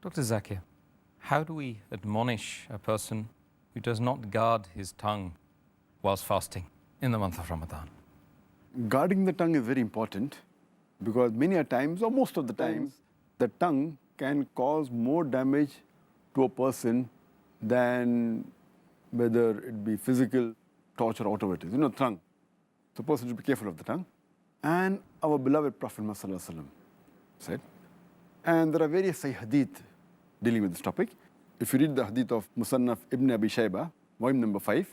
Dr. Zakir, how do we admonish a person who does not guard his tongue whilst fasting in the month of Ramadan? Guarding the tongue is very important because many a times, or most of the times, the tongue can cause more damage to a person than whether it be physical torture or whatever it is. Tongue. So a person should be careful of the tongue. And our beloved Prophet Muhammad said, and there are various Hadith dealing with this topic. If you read the Hadith of Musannaf Ibn Abi Shayba, volume number 5,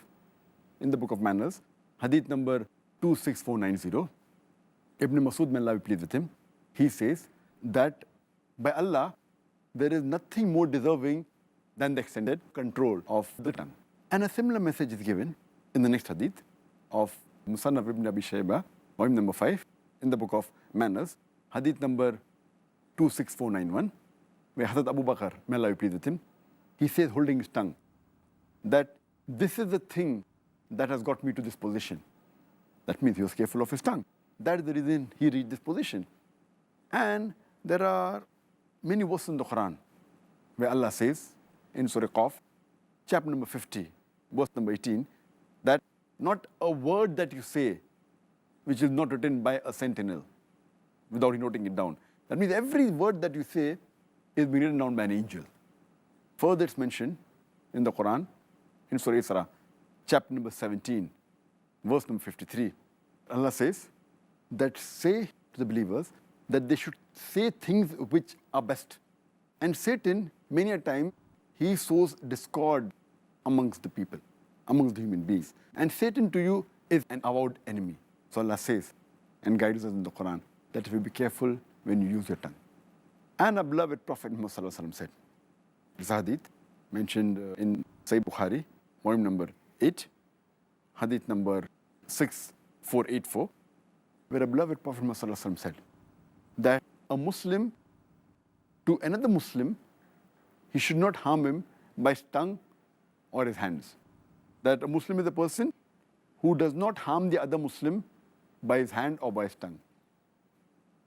in the book of Manners, Hadith number 26490, Ibn Masud, may Allah be pleased with him, he says that by Allah, there is nothing more deserving than the extended control of the tongue. And a similar message is given in the next Hadith of Musannaf Ibn Abi Shayba, volume number 5, in the book of Manners, Hadith number 26491, where Hazrat Abu Bakr, may Allah be pleased with him, he says, holding his tongue, that this is the thing that has got me to this position. That means he was careful of his tongue. That is the reason he reached this position. And there are many verses in the Quran where Allah says in Surah Qaf, chapter number 50, verse number 18, that not a word that you say which is not written by a sentinel without noting it down. That means every word that you say is being written down by an angel. Further, it's mentioned in the Quran, in Surah Isra, chapter number 17, verse number 53. Allah says that say to the believers that they should say things which are best. And Satan, many a time, he sows discord amongst the people, amongst the human beings. And Satan to you is an avowed enemy. So Allah says and guides us in the Quran that if you be careful when you use your tongue. And our beloved Prophet Muhammad said, this hadith mentioned in Sahih Bukhari, volume number 8, hadith number 6484, where a beloved Prophet Muhammad said that a Muslim to another Muslim, he should not harm him by his tongue or his hands. That a Muslim is a person who does not harm the other Muslim by his hand or by his tongue.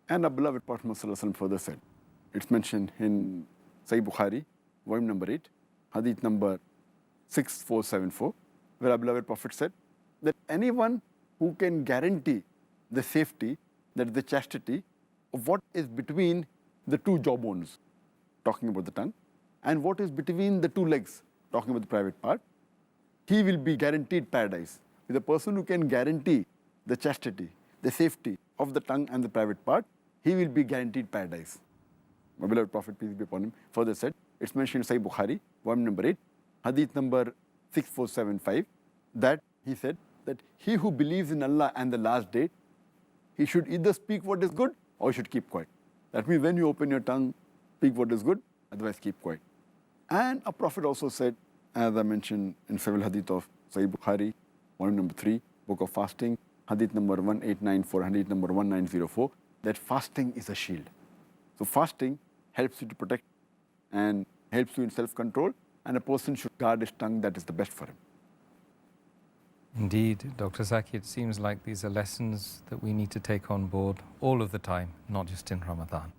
And our beloved Prophet Muhammad further said, it's mentioned in Sahih Bukhari, volume number 8, hadith number 6474, where our beloved Prophet said that anyone who can guarantee the safety, that is the chastity, of what is between the two jawbones, talking about the tongue, and what is between the two legs, talking about the private part, he will be guaranteed paradise. With a person who can guarantee the chastity, the safety of the tongue and the private part, he will be guaranteed paradise. My beloved Prophet, peace be upon him, further said, it's mentioned in Sahih Bukhari, volume number 8, hadith number 6475, that he said that he who believes in Allah and the last day, he should either speak what is good or he should keep quiet. That means when you open your tongue, speak what is good, otherwise keep quiet. And a Prophet also said, as I mentioned in several hadith of Sahih Bukhari, volume number 3, book of fasting, hadith number 1894, hadith number 1904, that fasting is a shield. So fasting helps you to protect and helps you in self-control, and a person should guard his tongue, that is the best for him. Indeed, Dr. Zakir, it seems like these are lessons that we need to take on board all of the time, not just in Ramadan.